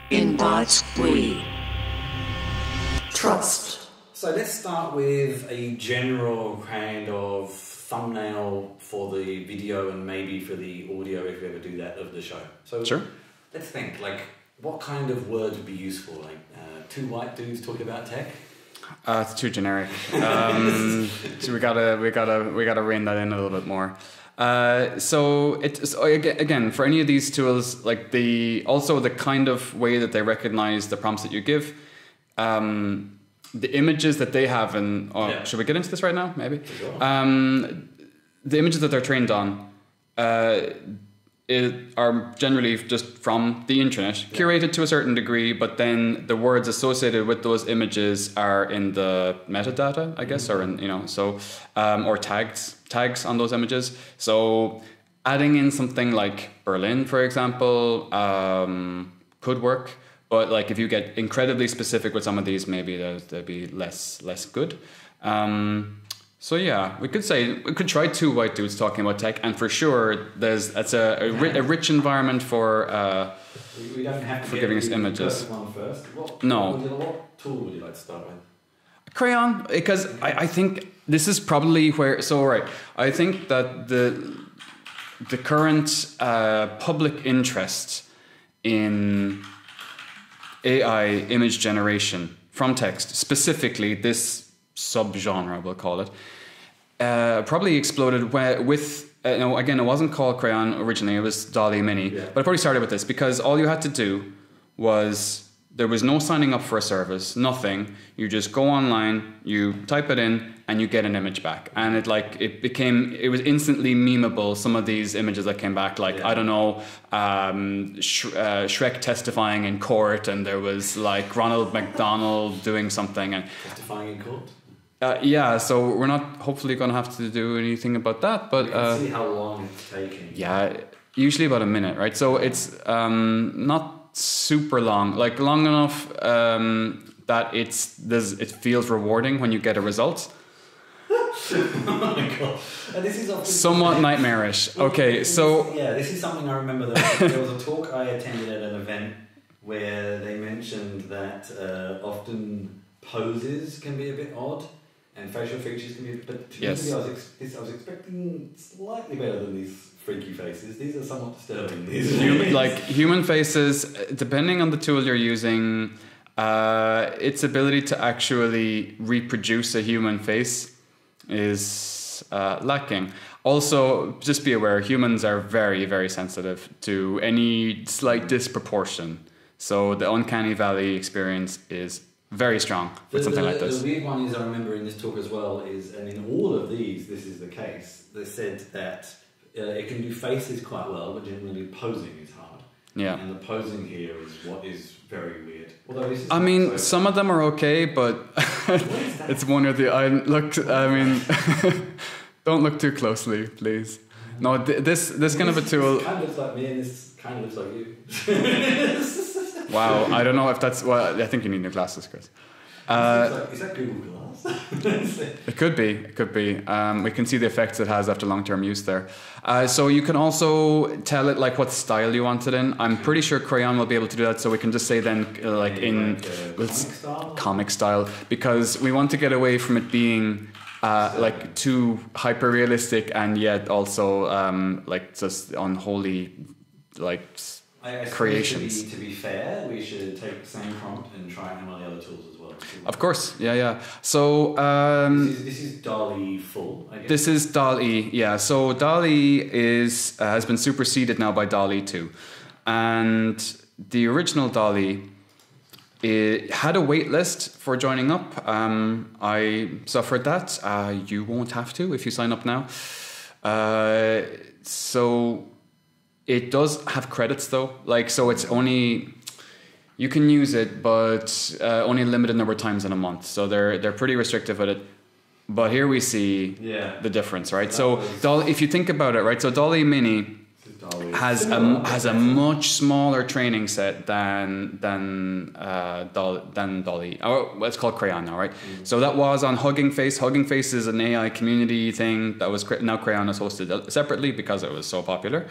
In bots we trust. So let's start with a general kind of thumbnail for the video and maybe for the audio if we ever do that of the show. So sure. Let's think, like, what kind of words would be useful? Like two white dudes talking about tech? It's too generic. So we gotta rein that in a little bit more. So it's again for any of these tools, like the kind of way that they recognize the prompts that you give, the images that they have, and should we get into this right now? Maybe Sure. The images that they're trained on are generally just from the internet, curated to a certain degree, but then the words associated with those images are in the metadata, I guess, or in or tags on those images. So adding in something like Berlin, for example, could work, but like if you get incredibly specific with some of these, maybe they'd be less good. So yeah, we could try two white dudes talking about tech, and for sure, that's a rich environment for we don't have to giving us images. One first. What tool would you like to start with? Crayon, because I think this is probably where. So right, I think that the current public interest in AI image generation from text, specifically this subgenre, we'll call it, probably exploded with, again, it wasn't called Crayon originally, it was Dall-e Mini, but it probably started with this because all you had to do was, there was no signing up for a service, nothing. You just go online, you type it in, and you get an image back. And it was instantly memeable, some of these images that came back, I don't know, Shrek testifying in court, and there was like Ronald McDonald doing something. And testifying in court? So we're not hopefully going to have to do anything about that. But we can see how long it's taking. Yeah, usually about a minute, right? So it's not super long, like long enough that it feels rewarding when you get a result. Oh my god! And this is somewhat nightmarish. Okay, so this is something I remember. There was a talk I attended at an event where they mentioned that often poses can be a bit odd and facial features can be. But to yes. me, I was expecting slightly better than these freaky faces. These are somewhat disturbing. Human faces, depending on the tool you're using, its ability to actually reproduce a human face is lacking. Also, just be aware, humans are very, very sensitive to any slight disproportion. So the uncanny valley experience is very strong with something like this. The weird one is, I remember in this talk as well, and in all of these, this is the case. They said that it can do faces quite well, but generally posing is hard. Yeah. And the posing here is what is very weird. Although this is some of them are okay, but it's one or the don't look too closely, please. No, this kind of a tool. This kind of looks like me, and this kind of looks like you. Wow, I don't know if that's. Well, I think you need new glasses, Chris. Is that Google Glass? It could be. We can see the effects it has after long-term use there. So you can also tell it like what style you want it in. I'm pretty sure Crayon will be able to do that. So we can just say then comic style, because we want to get away from it being like too hyper realistic and yet also like just unholy like creations. To be fair, we should take the same prompt and try it on the other tools as well. Of course, yeah. So this is Dall-e full, I guess. This is Dall-e, yeah. So Dall-e has been superseded now by Dall-e 2, and the original Dall-e, it had a wait list for joining up. I suffered that. You won't have to if you sign up now. So it does have credits though. So it's only, you can use it, but only a limited number of times in a month. So they're pretty restrictive with it. But here we see the difference, right? So if you think about it, right? So Dall-e Mini has a much smaller training set than Dall-e. Oh, it's called Crayon now, right? Mm-hmm. So that was on Hugging Face. Hugging Face is an AI community thing that was now Crayon is hosted separately because it was so popular.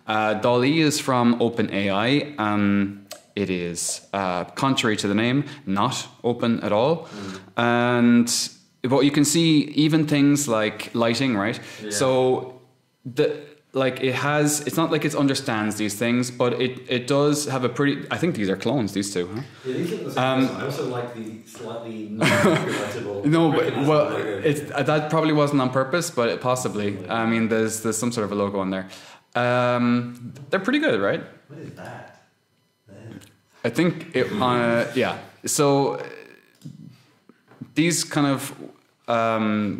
Dall-e is from OpenAI. it is, contrary to the name, not open at all. And but you can see even things like lighting, right? Yeah. So it's not like it understands these things, but it does have a pretty, I think these are clones, these two, huh? Yeah, these look the same. I also like the slightly non-relatable. No, but that probably wasn't on purpose, but possibly. I mean, there's some sort of a logo on there. They're pretty good, right? What is that? I think it, yeah. So these kind of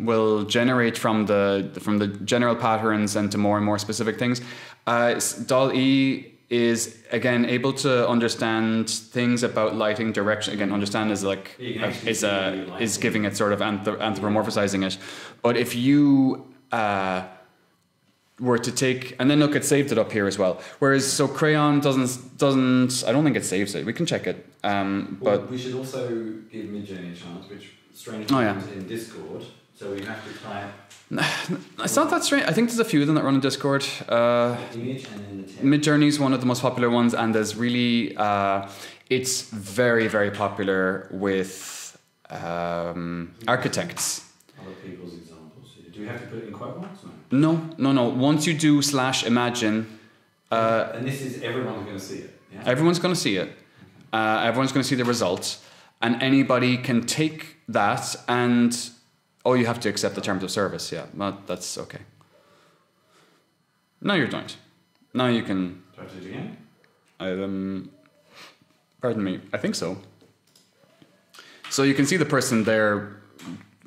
will generate from the general patterns into more and more specific things. Dall-e is again able to understand things about lighting, direction. Again, understand is like is giving it sort of anthropomorphizing it. But if you were to take, and then look, it saved it up here as well. Whereas so Crayon doesn't. I don't think it saves it. We can check it. But we should also give Midjourney a chance, which strangely is in Discord. So we have to type. It's not that strange. I think there's a few of them that run in Discord. Image and then the text. Midjourney is one of the most popular ones, and there's really it's very, very popular with architects. Other people's examples. Do we have to put it in quote marks? No. Once you do /imagine, and this is everyone's going to see it. Yeah? Everyone's going to see it. Everyone's going to see the results, and anybody can take that and. Oh, you have to accept the terms of service. Yeah, well, that's okay. No, you don't. Now you can. Do I have to do it again? Pardon me. I think so. So you can see the person there,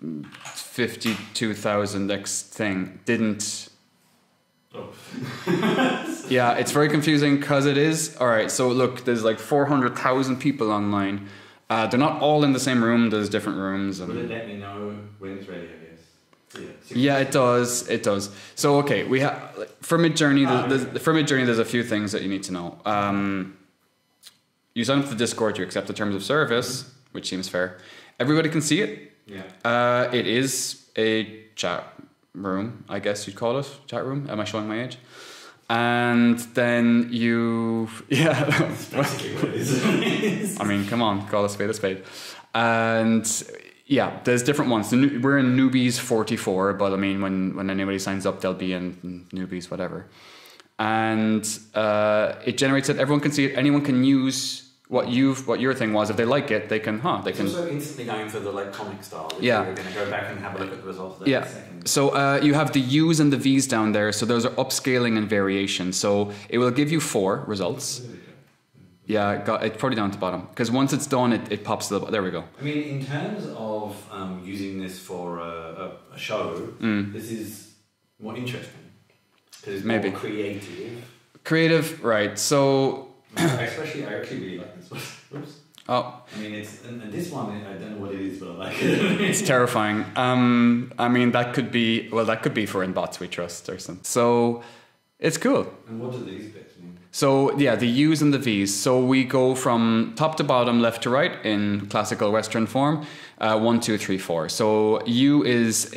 52,000x thing didn't. Oh. Yeah, it's very confusing because it is. All right, so look, there's like 400,000 people online. They're not all in the same room. There's different rooms. And will it let me know when it's ready, I guess? Yeah, it does. It does. So okay, we have for Midjourney. There's a few things that you need to know. You sign up to the Discord. You accept the terms of service, which seems fair. Everybody can see it. Yeah. It is a chat room, I guess you'd call it. Chat room. Am I showing my age? And then yeah. That's basically what it is. I mean, come on, call a spade a spade. And yeah, there's different ones. We're in newbies 44, but I mean, when anybody signs up, they'll be in newbies whatever. And it generates it. Everyone can see it. Anyone can use what your thing was. If they like it, they can. It's also instantly going for the like comic style. Yeah. You're going to go back and have a look at the results. Of that yeah. Second. So you have the U's and the V's down there. So those are upscaling and variation. So it will give you 4 results. Yeah, it's probably down at the bottom because once it's done, it pops to the. There we go. I mean, in terms of using this for a show, this is more interesting because it's maybe more creative. Creative, right? So. I actually really like this one. Oops. Oh. I mean, and this one, I don't know what it is, but I like it. It's terrifying. I mean, that could be for In Bots We Trust or something. So, it's cool. And what do these bits mean? So, yeah, the U's and the V's. So, we go from top to bottom, left to right in classical Western form. 1, 2, 3, 4. So, U is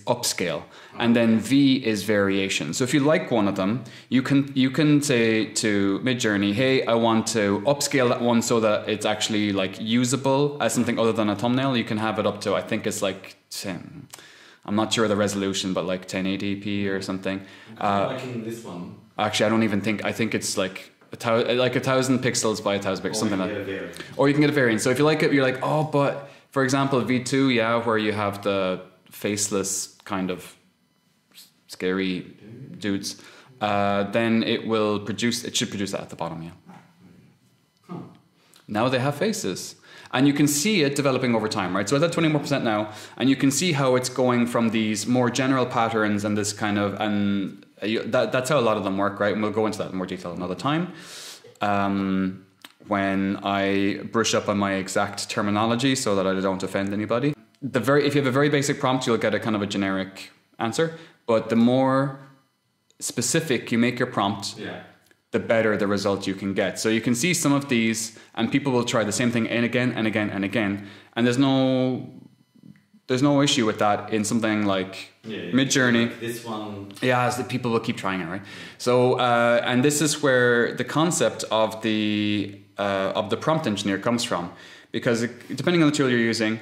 upscale. And then V is variation. So if you like one of them, you can say to Midjourney, hey, I want to upscale that one so that it's actually like usable as something other than a thumbnail. You can have it up to, I think it's like 10. I'm not sure the resolution, but like 1080p or something. Liking this one. Actually, I don't even think. I think it's like 1,000 pixels by 1,000 pixels, something like that. Or you can get a variant. So if you like it, you're like, oh, but for example, V2, yeah, where you have the faceless kind of scary dudes, then it should produce that at the bottom, yeah. Now they have faces. And you can see it developing over time, right? So it's at 20% more now, and you can see how it's going from these more general patterns and this kind of, and that's how a lot of them work, right? And we'll go into that in more detail another time. When I brush up on my exact terminology so that I don't offend anybody. If you have a very basic prompt, you'll get a kind of a generic answer. But the more specific you make your prompt, the better the result you can get. So you can see some of these, and people will try the same thing and again and again and again. And there's no There's no issue with that in something like Midjourney. This one. Yeah, as the people will keep trying it, right? So, and this is where the concept of the prompt engineer comes from, because depending on the tool you're using,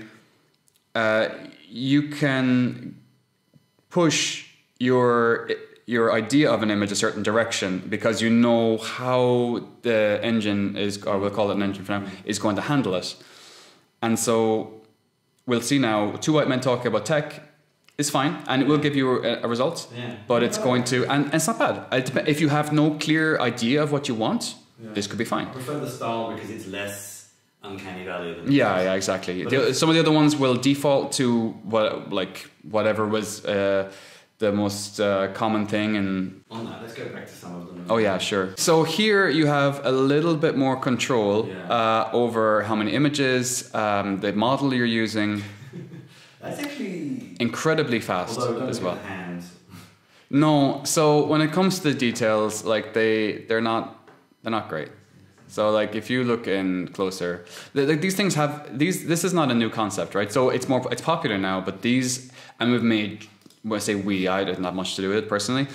you can push your idea of an image a certain direction because you know how the engine is, or we'll call it an engine for now, is going to handle it. And so we'll see now, two white men talking about tech is fine, and it will give you a result, but it's going to, and it's not bad. If you have no clear idea of what you want, this could be fine. I prefer the style because it's less uncanny valley than yeah, exactly. Some of the other ones will default to whatever was the most common thing. And on that, let's go back to some of them. Oh yeah, sure. So here you have a little bit more control over how many images, the model you're using. That's actually incredibly fast as well. Hands. No, so when it comes to the details, like they're not great. So like if you look in closer, these things have this is not a new concept, right? So it's popular now, but these, and we've made, when I say we, I didn't have much to do with it personally.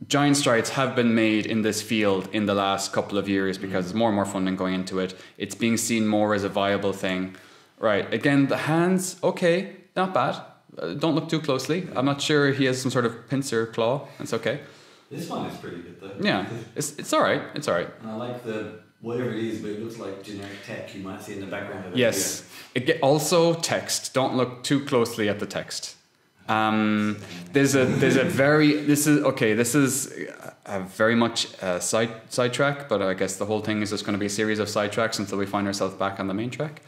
Giant strides have been made in this field in the last couple of years because there's more and more funding going into it. It's being seen more as a viable thing. Right, again, the hands, okay, not bad. Don't look too closely. I'm not sure he has some sort of pincer claw. It's okay. This one is pretty good though. Yeah, it's all right. It's all right. And I like the whatever it is, but it looks like generic tech you might see in the background of the yes. Also text. Don't look too closely at the text. This is a very much a sidetrack, but I guess the whole thing is just going to be a series of sidetracks until we find ourselves back on the main track.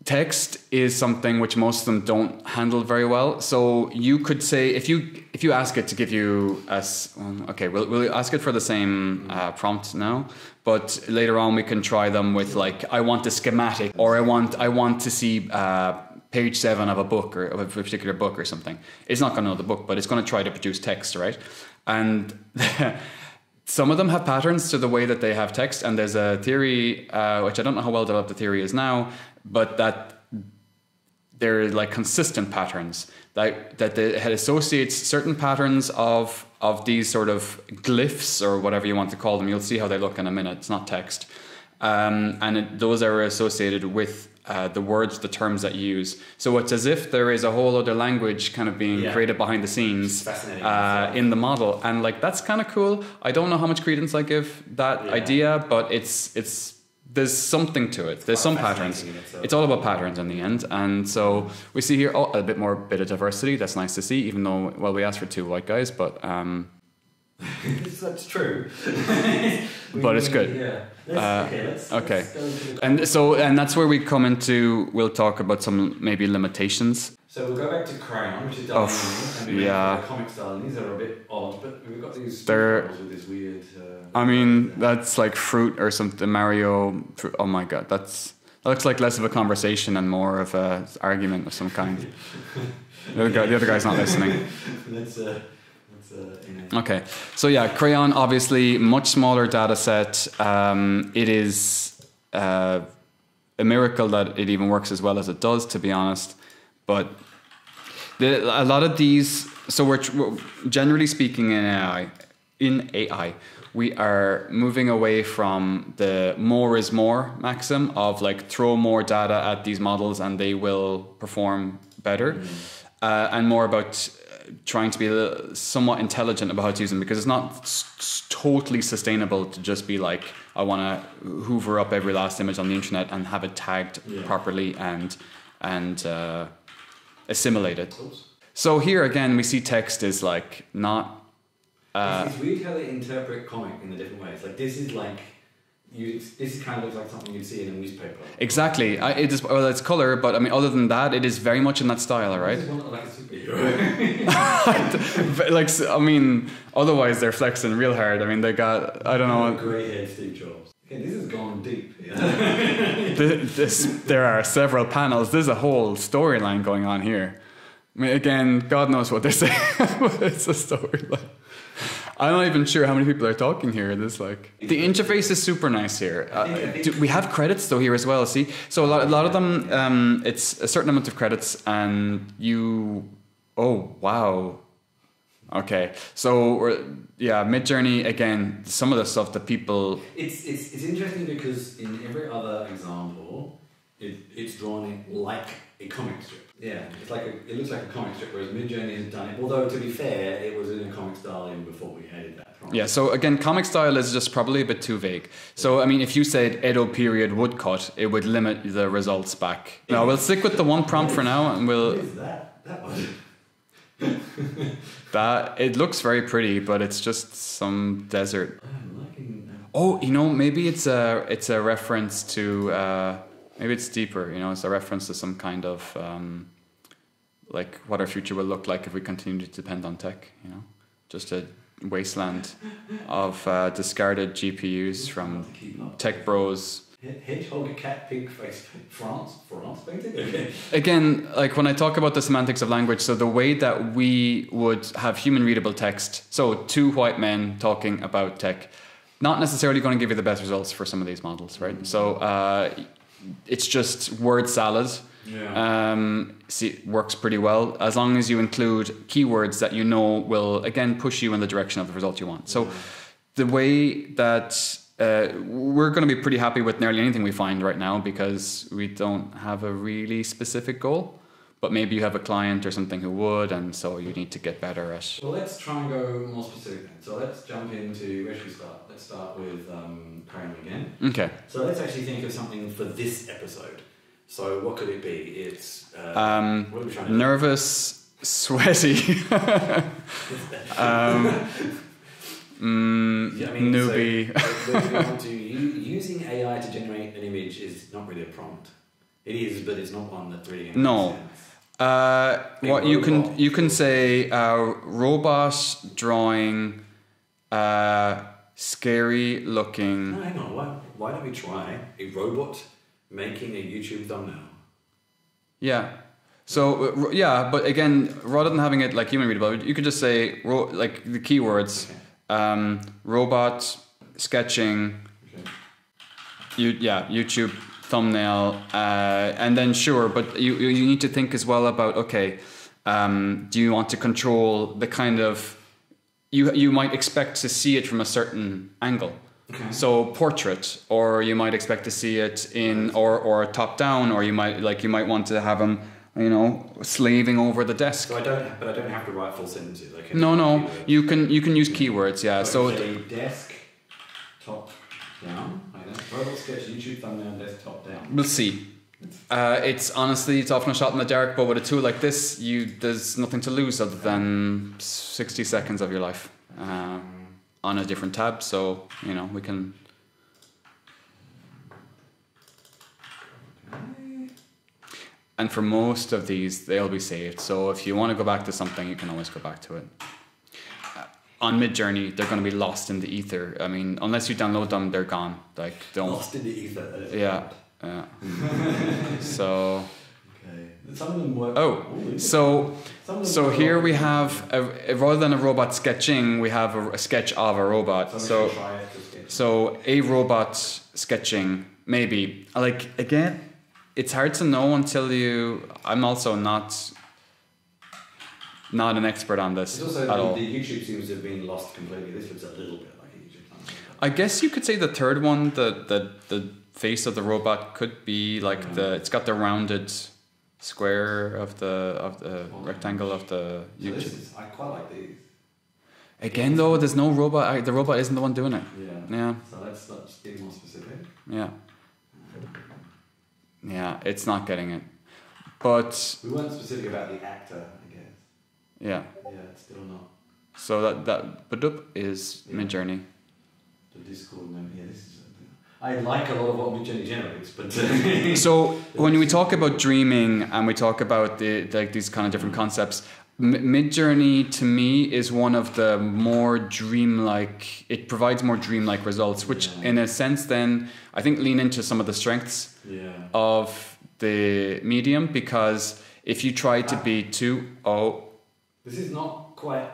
Text is something which most of them don't handle very well. So you could say, if you ask it to give you we'll ask it for the same prompt now, but later on we can try them with like, I want a schematic, or I want to see page 7 of a book, or of a particular book or something. It's not going to know the book, but it's going to try to produce text, right? And some of them have patterns to the way that they have text, and there's a theory, which I don't know how well developed the theory is now, but that they're like consistent patterns, that it associates certain patterns of these sort of glyphs, or whatever you want to call them. You'll see how they look in a minute. It's not text. Those are associated with the words, the terms that you use. So it's as if there is a whole other language kind of being created behind the scenes in the model. And like, that's kind of cool. I don't know how much credence I give that idea, but it's there's something to it. There's some patterns. It's all about patterns in the end. And so we see here a bit of diversity. That's nice to see, even though, well, we asked for 2 white guys, but that's true. But it's good. Yeah. Let's go And that's where we come into, we'll talk about some maybe limitations. So we'll go back to Crayon, which is Dall-e, and we the comic style, and these are a bit odd, but we've got these with this weird... I mean, that's like fruit or something, Mario... Oh my god, that looks like less of a conversation and more of an argument of some kind. The other guy's not listening. Okay, so yeah, Crayon, obviously, much smaller data set. It is a miracle that it even works as well as it does, to be honest. But a lot of these, so we're generally speaking in AI, we are moving away from the more is more maxim of like throw more data at these models and they will perform better, and more about trying to be somewhat intelligent about how to use them, because it's not totally sustainable to just be like, I want to hoover up every last image on the internet and have it tagged properly and assimilate it. So here again we see text is like not... it's weird how they interpret comic in the different ways. Like this is like... this kind of looks like something you'd see in a newspaper. Exactly. It's colour, but I mean, other than that, it is very much in that style, right? This one like a superhero. Like, I mean, otherwise they're flexing real hard. I mean, they got, I don't know... Grey-haired Steve Jobs. Okay, this has gone deep. There are several panels. There's a whole storyline going on here. I mean, again, God knows what they're saying, but it's a storyline. I'm not even sure how many people are talking here. This like the interface is super nice here. We have credits though here as well. See, so a lot of them, it's a certain amount of credits, and you. Oh wow. Okay, so yeah, Midjourney again. Some of the stuff that people. It's interesting because in every other example, it's drawn like a comic strip. Yeah, it looks like a comic strip, whereas Midjourney has done it. Although to be fair, it was in a comic style even before we added that. Yeah, so again, comic style is just probably a bit too vague. So I mean, if you said Edo period woodcut, it would limit the results back. No, we'll stick with the one prompt for now, and we'll. What is that? That one. That it looks very pretty, but it's just some desert. I'm liking that. Oh, maybe it's a reference to maybe it's deeper. It's a reference to some kind of like what our future will look like if we continue to depend on tech. Just a wasteland of discarded GPUs from tech bros. Hedgehog, cat, pig, face, France painted? Okay. Again, like when I talk about the semantics of language, so the way that we would have human readable text, so two white men talking about tech, not necessarily going to give you the best results for some of these models, right? So it's just word salad. Yeah. Works pretty well as long as you include keywords that will again push you in the direction of the result you want. So the way that we're going to be pretty happy with nearly anything we find right now because we don't have a really specific goal, but maybe you have a client or something who would, and so you need to get better at. Well, let's try and go more specific then. So let's jump into, where should we start? Let's start with Crayon again. Okay. So let's actually think of something for this episode. So what could it be? It's what are we trying to nervous, sweaty. Newbie. So using AI to generate an image is not really a prompt. It is, but it's not one that really. No. What you can say robot drawing scary looking. No, hang on. Why don't we try a robot making a YouTube thumbnail? Yeah. So but again, rather than having it like human readable, you could just say like the keywords. Okay. Robot sketching. Okay. YouTube thumbnail, and then sure, but you need to think as well about do you want to control the kind of you might expect to see it from a certain angle. Okay. So portrait, or you might expect to see it in or top down, or you might want to have them slaving over the desk. So I don't have to write full sentences. No, you can use keywords. Yeah. So desk, top down. Robot sketch, YouTube thumbnail, desktop down. We'll see. It's often a shot in the dark, but with a tool like this, there's nothing to lose other than 60 seconds of your life on a different tab. So we can. And for most of these, they'll be saved. So if you want to go back to something, you can always go back to it. On Midjourney, they're going to be lost in the ether. I mean, unless you download them, they're gone. Like, don't. Lost in the ether. Yeah. So. Okay. Some of them work. Oh, so here we have rather than a robot sketching, we have a sketch of a robot. So a robot sketching, maybe. Like again, it's hard to know until you. I'm also not an expert on this at all. The YouTube seems to have been lost completely. This looks a little bit like a YouTube thumbnail. I guess you could say the third one, the face of the robot could be like it's got the rounded square of the rectangle of the YouTube. I quite like these. Again, though, there's no robot. The robot isn't the one doing it. Yeah. So let's just be more specific. Yeah, it's not getting it. But we weren't specific about the actor, I guess. Yeah, it's still not. So that Badoop is Midjourney. The Discord name. Yeah, this is. I like a lot of what Midjourney generates, but. So when we talk about dreaming and we talk about these kind of different concepts, Midjourney to me is one of the more dreamlike. It provides more dreamlike results, which in a sense then I think lean into some of the strengths of the medium, because if you try to be too this is not quite.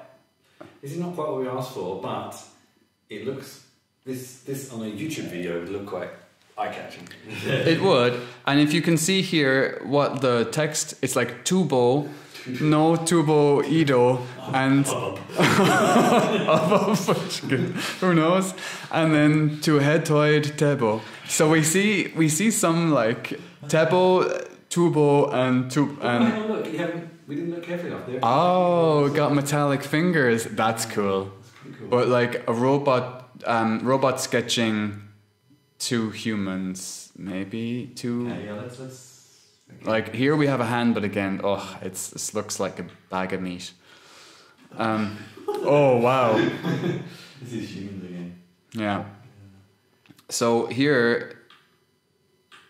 this is not quite what we asked for, but it looks this on a YouTube video would look quite eye-catching. It would, and if you can see here what the text, it's like tubo, no tubo ido, and who knows, and then to hetoid tebo. So we see some like tebo, tubo, and tub and. Hang on, look, we didn't look carefully enough there. Oh, got metallic fingers. That's cool. That's pretty cool. But like a robot sketching two humans, maybe two. Yeah, let's. Okay. Like here we have a hand, but again, this looks like a bag of meat. Oh wow. This is humans again. Yeah. So here,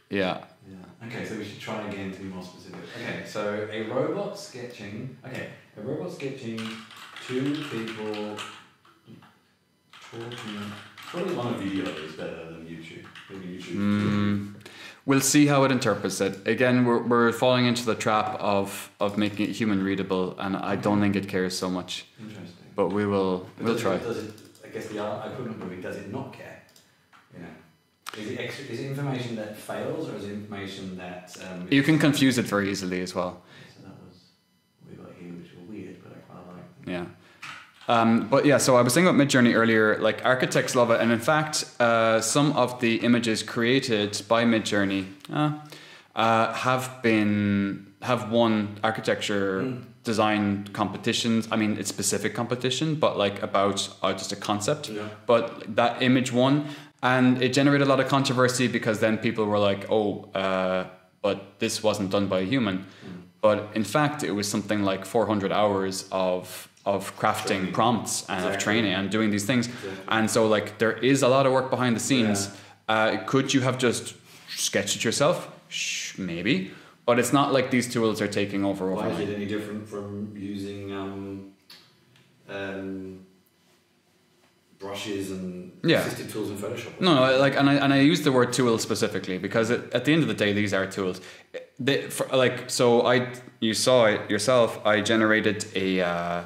yeah. Yeah. Okay, so we should try again to be more specific. Okay, so a robot sketching. Okay, a robot sketching two people talking. Probably on a video is better than YouTube. Maybe YouTube. We'll see how it interprets it. Again, we're falling into the trap of making it human readable, and I don't think it cares so much. Interesting. But we'll try. Does it? I guess the equivalent would be: does it not care? Is it information that fails, or is it information that you can confuse it very easily as well. So that was what we got here, which was weird, but I quite like. Yeah. But yeah, so I was saying about Midjourney earlier, like architects love it, and in fact, some of the images created by Midjourney have won architecture design competitions. I mean, it's specific competition, but like about just a concept. Yeah. But that image won, and it generated a lot of controversy because then people were like, but this wasn't done by a human. But in fact, it was something like 400 hours of crafting training. Prompts and of training and doing these things. And so like there is a lot of work behind the scenes. Could you have just sketched it yourself? Maybe. But it's not like these tools are taking over Why overnight. is it any different from using brushes and assistive tools in Photoshop? No, like, and I use the word tool specifically because at the end of the day, these are tools. You saw it yourself. I generated a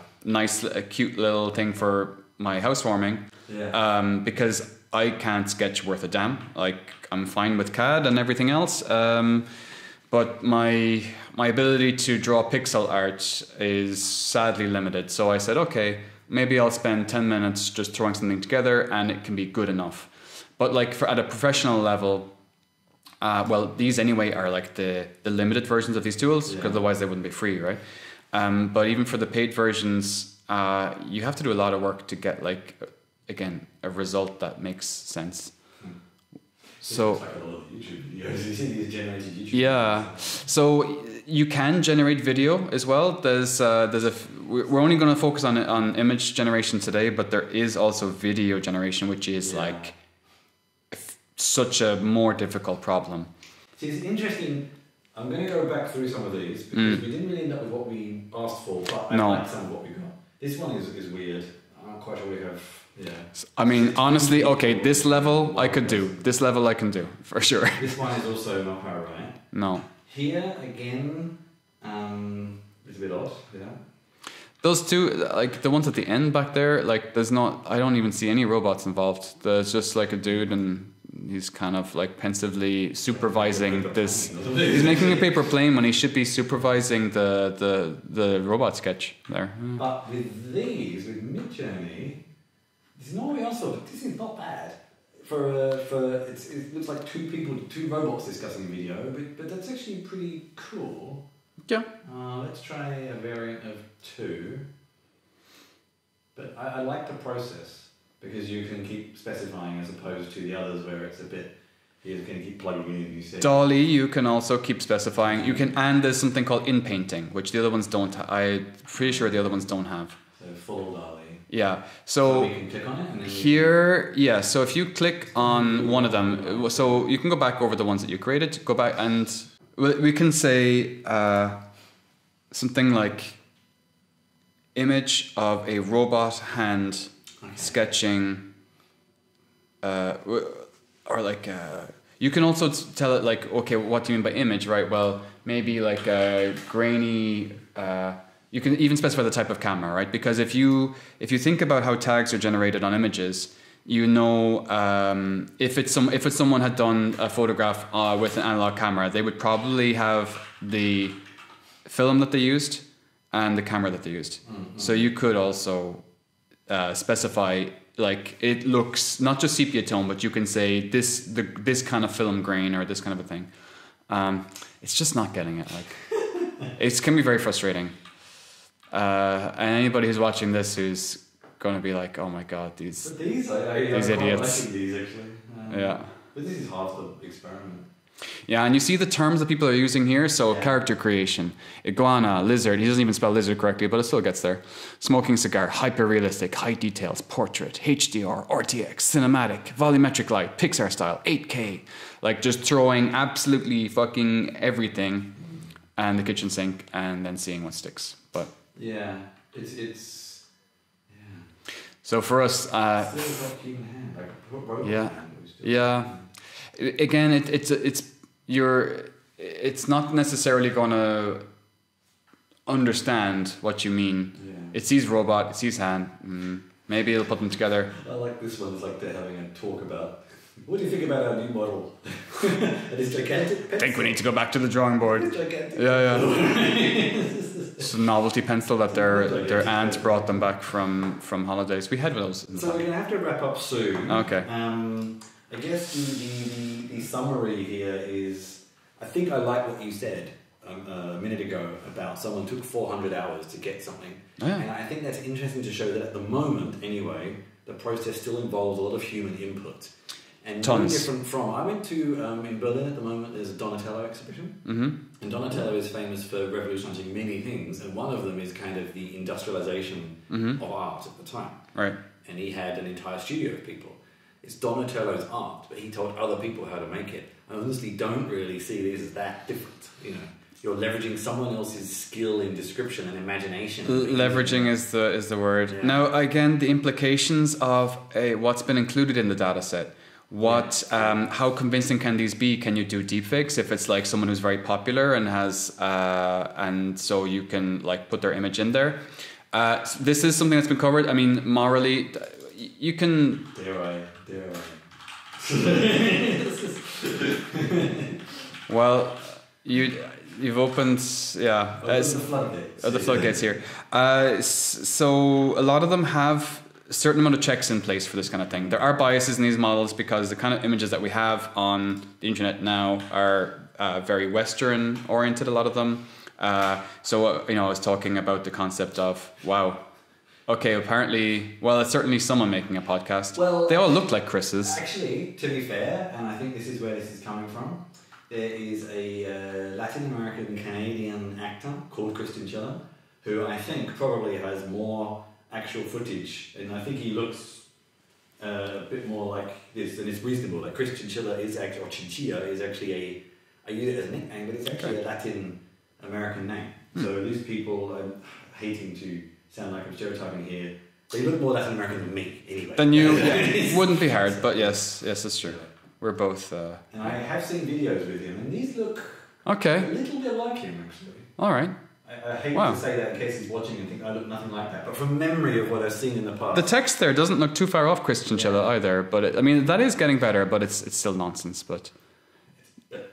cute little thing for my housewarming. Yeah. Because I can't sketch worth a damn. Like I'm fine with CAD and everything else. But my ability to draw pixel art is sadly limited. So I said, okay, maybe I'll spend 10 minutes just throwing something together and it can be good enough. But like at a professional level, these anyway are like the limited versions of these tools because otherwise they wouldn't be free, right? But even for the paid versions, you have to do a lot of work to get like, again, a result that makes sense. So it's like a lot of YouTube videos. You see these generated YouTube videos. So you can generate video as well. We're only going to focus on image generation today, but there is also video generation, which is like such a more difficult problem. See, it's interesting. I'm going to go back through some of these because we didn't really end up with what we asked for, but I like some of what we got. This one is weird. I'm not quite sure we have. Yeah. I mean, honestly, okay, this level I could do. This level I can do, for sure. This one is also not quite right. No. Here, again, it's a bit odd, yeah. Those two, like the ones at the end back there, like I don't even see any robots involved. There's just like a dude and he's kind of like pensively supervising this. He's making a paper plane when he should be supervising the robot sketch there. But with Midjourney, this is not what we asked for, but this is not bad. It looks like two robots discussing a video, but that's actually pretty cool. Yeah. Let's try a variant of two. But I like the process because you can keep specifying as opposed to the others where it's a bit. You're going to keep plugging in. You said Dall-e, you can also keep specifying. You can, and there's something called in painting, which the other ones don't. I'm pretty sure the other ones don't have. So full Dall-e. Yeah. So we can click on it. And then here, so if you click on one of them, so you can go back over the ones that you created. Go back and we can say something like image of a robot hand sketching, or like you can also tell it like, okay, what do you mean by image, right? Well, maybe like a grainy You can even specify the type of camera, right? Because if you think about how tags are generated on images, you know, if someone had done a photograph with an analog camera, they would probably have the film that they used and the camera that they used. Mm-hmm. So you could also specify, like, it looks not just sepia tone, but you can say this kind of film grain or this kind of a thing. It's just not getting it. Like, it can be very frustrating. And anybody who's watching this who's going to be like, oh my god, these idiots. Liking these actually. Yeah. But this is half the experiment. Yeah, and you see the terms that people are using here. So character creation, iguana, lizard. He doesn't even spell lizard correctly, but it still gets there. Smoking cigar, hyper-realistic, high details, portrait, HDR, RTX, cinematic, volumetric light, Pixar style, 8K. Like, just throwing absolutely fucking everything and the kitchen sink and then seeing what sticks. But yeah, it's so for us, still got human hand, like robot hand. Yeah. Again, it's not necessarily gonna understand what you mean. Yeah. It sees robot, it sees hand. Maybe it'll put them together. I like this one. It's like they're having a talk about, what do you think about our new model? It is gigantic. I think we need to go back to the drawing board. It's gigantic. Yeah. It's a novelty pencil that their aunt brought them back from holidays. We had those. So we're gonna have to wrap up soon. Okay. I guess the summary here is, I think I like what you said a minute ago about someone took 400 hours to get something. Oh, yeah. And I think that's interesting to show that at the moment, anyway, the process still involves a lot of human input. And no different from, I went to, in Berlin at the moment, there's a Donatello exhibition. Mm-hmm. And Donatello is famous for revolutionizing many things, and one of them is kind of the industrialization of art at the time. Right. And he had an entire studio of people. It's Donatello's art, but he taught other people how to make it. I honestly don't really see these as that different. You know, you're leveraging someone else's skill in description and imagination. Leveraging is the word. Yeah. Now, again, the implications of what's been included in the data set. How convincing can these be? Can you do deepfakes if it's like someone who's very popular and has, and so you can like put their image in there? This is something that's been covered. I mean, morally, you can. Dare I? Well, you've opened, the floodgates here. So a lot of them have a certain amount of checks in place for this kind of thing. There are biases in these models because the kind of images that we have on the internet now are very Western oriented, a lot of them. So I was talking about the concept of, wow, okay, apparently, well, it's certainly someone making a podcast. Well, they all look like Chris's. Actually, to be fair, and I think this is where this is coming from, there is a Latin American Canadian actor called Chris, who I think probably has more actual footage, and I think he looks a bit more like this, and it's reasonable. Like Chris Chinchilla is actually, or Chinchilla is actually I use it as a nickname, but it's actually a Latin American name. So these people, I'm hating to sound like I'm stereotyping here, they look more Latin American than me, anyway. Then you wouldn't be hard, but yes, that's true. We're both. And I have seen videos with him, and these look a little bit like him, actually. All right. I hate to say that in case he's watching and think I look nothing like that, but from memory of what I've seen in the past. The text there doesn't look too far off Chris Chinchilla either, but that is getting better, but it's still nonsense. But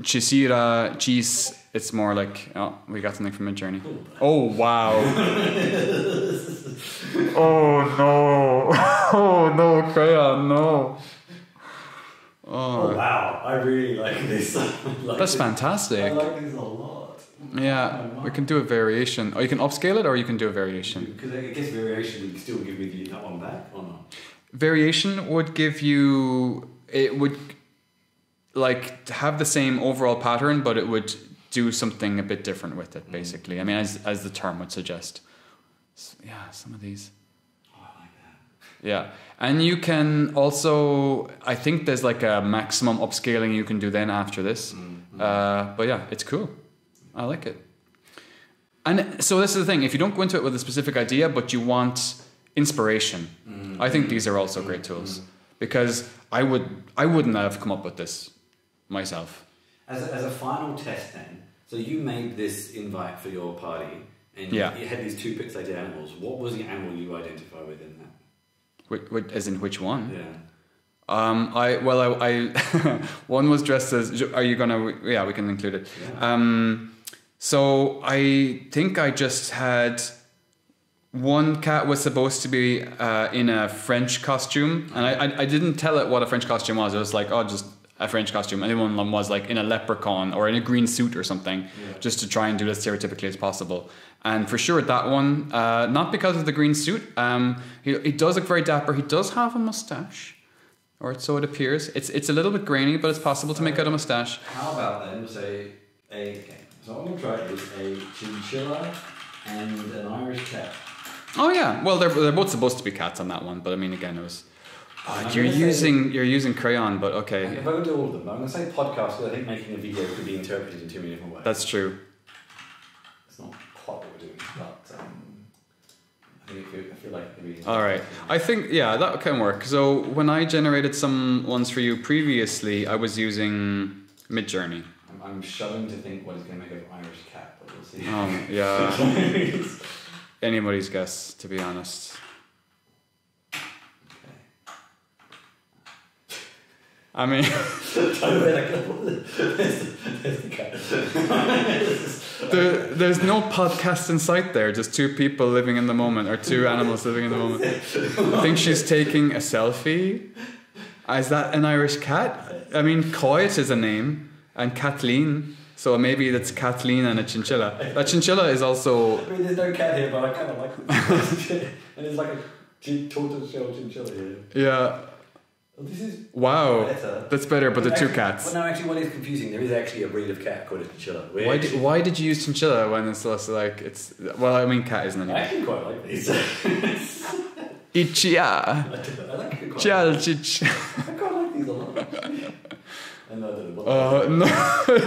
Chisira, cheese, it's more like, we got something from Midjourney. Oh, wow. Oh, no. Oh, no, Crayon, no. Oh, wow. I really like this. That's fantastic. I like this a lot. Yeah, we can do a variation. Or you can upscale it, or you can do a variation. Because I guess variation would still give me that one back, or not? Variation would give you... It would like have the same overall pattern, but it would do something a bit different with it, basically. I mean, as the term would suggest. So, yeah, some of these. Oh, I like that. Yeah, and you can also, I think there's like a maximum upscaling you can do then after this. But yeah, it's cool. I like it. And so this is the thing, if you don't go into it with a specific idea, but you want inspiration, I think these are also great tools. Because I wouldn't have come up with this myself. As a final test then, so you made this invite for your party, and Yeah. you had these two pixelated animals. What was the animal you identify with in that? As in which one? Yeah. I one was dressed as. Are you gonna? Yeah, we can include it. Yeah. So I think I just had one cat was supposed to be in a French costume, and I didn't tell it what a French costume was. It was like, oh, just a French costume. And the one of them was like in a leprechaun or in a green suit or something, just to try and do it as stereotypically as possible. And for sure, that one, not because of the green suit. He does look very dapper. He does have a mustache, or so it appears. It's a little bit grainy, but it's possible to make out a mustache. How about then, say, so I'm going to try it with a chinchilla and an Irish cat. Oh yeah, well they're both supposed to be cats on that one, but I mean again it was. Oh, you're using Crayon, but okay. If I would do all of them, I'm going to say podcast because I think making a video could be interpreted in too many different ways. That's true. It's not quite what we're doing, but I feel like maybe. All right, I think that can work. So when I generated some ones for you previously, I was using Midjourney. I'm shuddering to think what is going to make an Irish cat, but we'll see. Yeah. Anybody's guess, to be honest. I mean, there's no podcast in sight there. Just two people living in the moment, or two animals living in the moment. I think she's taking a selfie. Is that an Irish cat? I mean, Coit is a name, and Kathleen. So maybe that's Kathleen and a chinchilla. A chinchilla is also. I mean, there's no cat here, but I kind of like it. And there's like a tortoiseshell chinchilla here. Yeah. Well, this is wow. better. That's better, but they're two cats. Well, no, actually, what is confusing? There is actually a breed of cat called a chinchilla. Why did you use chinchilla when it's less like it's? Well, I mean, cat isn't anyway. I actually quite like these. Ichia. I like it quite. I quite like these a lot. No,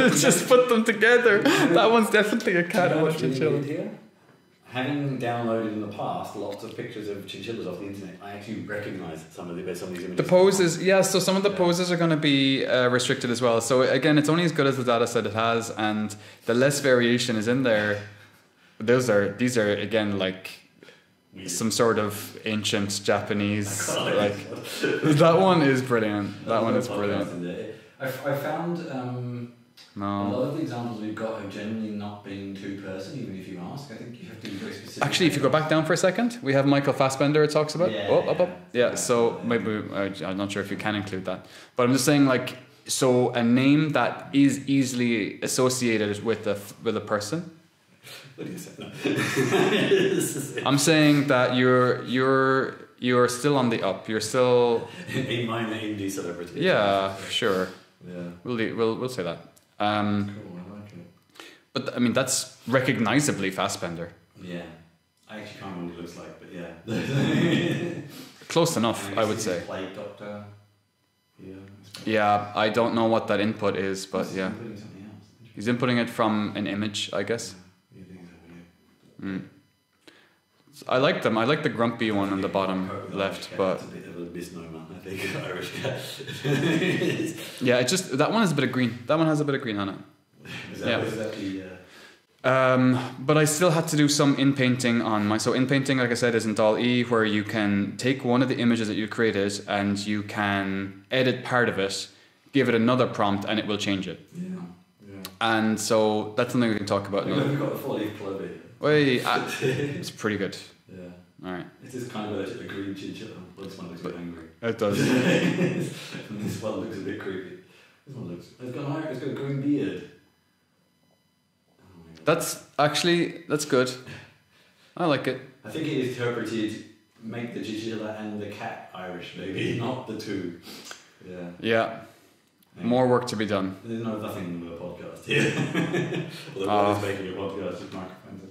just put them together. That one's definitely a cat and a chinchilla. Here? Having downloaded in the past lots of pictures of chinchillas off the internet, I actually recognise some of these images. The poses, yeah. So some of the poses are going to be restricted as well. So again, it's only as good as the data set it has, and the less variation is in there. These are again like some sort of ancient Japanese. Like that one is brilliant. That one is brilliant. I found a lot of the examples we've got have generally not been two-person, even if you ask. I think you have to be very specific. Actually, if you go back down for a second, we have Michael Fassbender it talks about. Yeah, so maybe, I'm not sure if you can include that. But I'm just saying, like, so a name that is easily associated with a person. What do you say? No. I'm saying that you're still on the up. You're still a minor indie celebrity. Yeah, sure. Yeah. We'll say that. Cool, I like it. But I mean, that's recognizably Fassbender. Yeah. I actually can't remember what it looks like, but yeah. Close enough, I would say. Plague Doctor. Yeah. Yeah, I don't know what that input is, but yeah. He's inputting it from an image, I guess. I like them. I like the grumpy one on the bottom left, but it's a bit of a misnomer, I think. Irish cat. Yeah, it just that one has a bit of green. That one has a bit of green on it. Is that the? But I still had to do some in-painting on my. So in-painting, like I said, is in Dall-e, where you can take one of the images that you created and you can edit part of it, give it another prompt, and it will change it. Yeah. And so that's something we can talk about. We've got the 4-leaf clover. Wait, it's pretty good. Yeah. All right. It is kind of allergic to the green chinchilla. This one looks a bit angry. It does. And this one looks a bit creepy. This one looks. It's got a green beard. Oh That's good. I like it. I think it is interpreted. Make the chinchilla and the cat Irish, maybe not the two. Yeah. Yeah. More work to be done. There's nothing in the podcast here. Although one is making a podcast with microphones.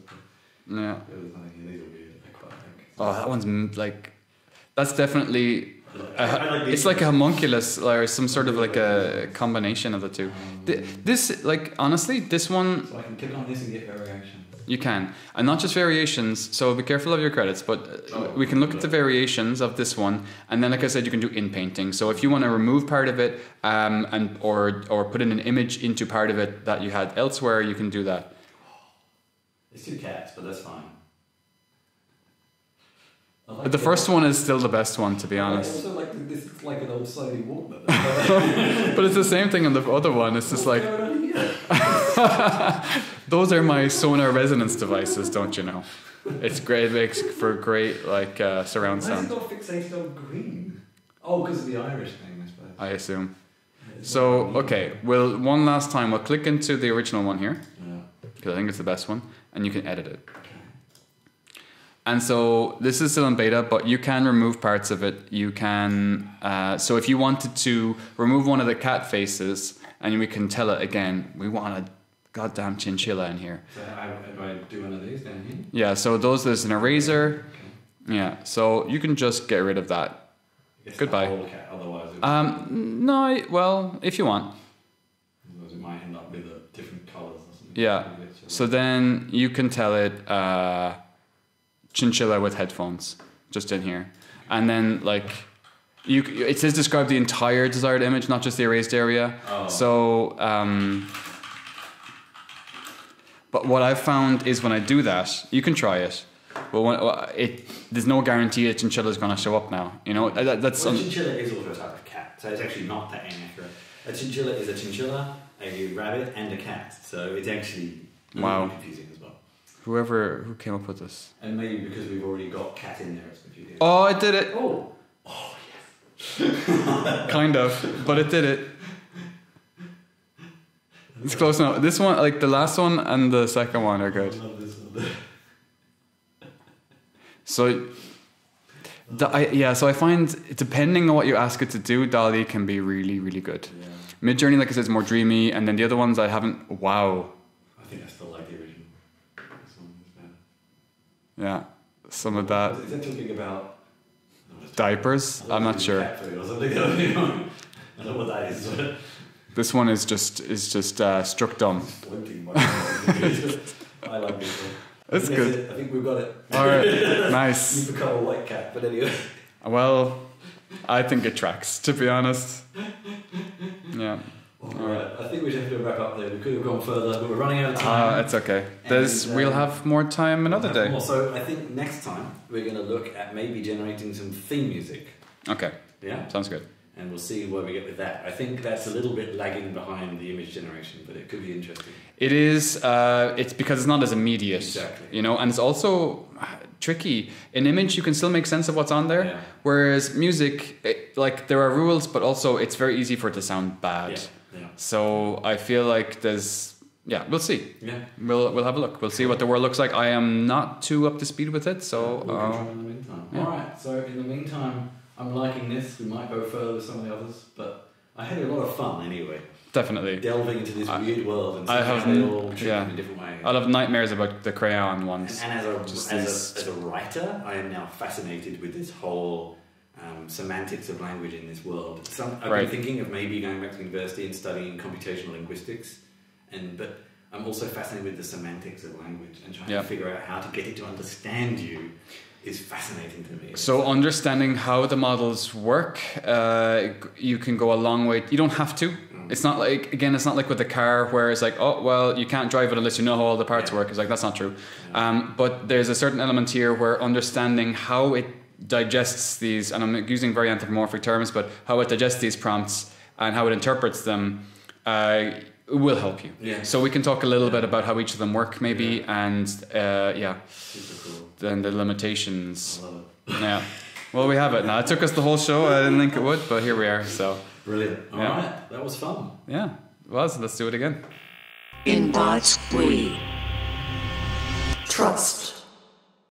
Yeah. These are weird. I quite like. Oh, that one's like. That's definitely. I like it's like a homunculus or some sort of like a combination of the two. This, like, honestly, this one. So I can click on this and get variations. You can, and not just variations. So be careful of your credits, but we can look at the variations of this one, and then, like I said, you can do in painting. So if you want to remove part of it, or put in an image into part of it that you had elsewhere, you can do that. It's 2 cats, but that's fine. The first one is still the best one, to be honest. I also like this is like an old slowly Walkman. But it's the same thing on the other one. It's just like those are my sonar resonance devices, don't you know? It's great. It makes for great like surround sound. Why is it not fixated on green? Oh, because of the Irish thing, I suppose. I assume. So okay, well, one last time we'll click into the original one here because I think it's the best one, and you can edit it. And so this is still in beta, but you can remove parts of it. You can, so if you wanted to remove one of the cat faces, and we can tell it again, we want a goddamn chinchilla in here. So if I do one of these down here? Yeah, so there's an eraser. Okay. Yeah, so you can just get rid of that. Goodbye. The whole cat, otherwise no, well, if you want. Otherwise it might end up with different colours or something. Yeah, so then you can tell it, chinchilla with headphones just in here, and then like it says describe the entire desired image, not just the erased area. So but what I've found is when I do that, you can try it, but there's no guarantee a chinchilla is going to show up now, you know. That's a chinchilla is also a type of cat, so it's actually not that inaccurate. A chinchilla is a chinchilla, a rabbit, and a cat, so it's actually really confusing as well. Who came up with this? And maybe because we've already got cat in there, it's confusing. Oh, it did it. Oh yes. Kind of, but it did it. It's close enough. This one, like the last one and the second one are good. I love this one. So, so I find depending on what you ask it to do, Dall-e can be really, really good. Yeah. Midjourney, like I said, is more dreamy, and then the other ones I haven't. Wow. I think I still like the original. This one is better. Yeah, some of that. Is that talking about diapers? I'm not sure. Cat food or something. I don't know what that is. This one is just struck dumb. I like this one. That's good. I think we've got it. All right, nice. You've become a white cat, but anyway. Well, I think it tracks, to be honest. Yeah. All right. I think we should have to wrap up there. We could have gone further, but we're running out of time. It's okay. We'll have more time another day. So I think next time we're going to look at maybe generating some theme music. Okay. Yeah? Sounds good. And we'll see where we get with that. I think that's a little bit lagging behind the image generation, but it could be interesting. It is. It's because it's not as immediate. Exactly. You know, and it's also tricky. In image, you can still make sense of what's on there. Yeah. Whereas music, there are rules, but also it's very easy for it to sound bad. Yeah. Yeah. So I feel like there's. Yeah, we'll see. Yeah. We'll have a look. We'll see what the world looks like. I am not too up to speed with it, so. We'll try in the meantime. Yeah. All right. So in the meantime, I'm liking this. We might go further with some of the others, but I had a lot of fun anyway. Definitely. Delving into this weird world and how they all treat in a different way. I'll have nightmares about the Crayon ones. And as a writer, I am now fascinated with this whole semantics of language in this world. I've been thinking of maybe going back to university and studying computational linguistics, but I'm also fascinated with the semantics of language and trying to figure out how to get it to understand you. Is fascinating to me. So understanding how the models work, you can go a long way. You don't have to. It's not like, again, it's not like with the car where it's like, oh, well, you can't drive it unless you know how all the parts work. It's like, that's not true. But there's a certain element here where understanding how it digests these, and I'm using very anthropomorphic terms, but how it digests these prompts and how it interprets them will help you. Yeah. So we can talk a little bit about how each of them work maybe, and Super cool. Then the limitations. I love it. Yeah. Well, we have it now. It took us the whole show. I didn't think it would, but here we are. So brilliant. All right. That was fun. Yeah. It was. Let's do it again. In God's we trust.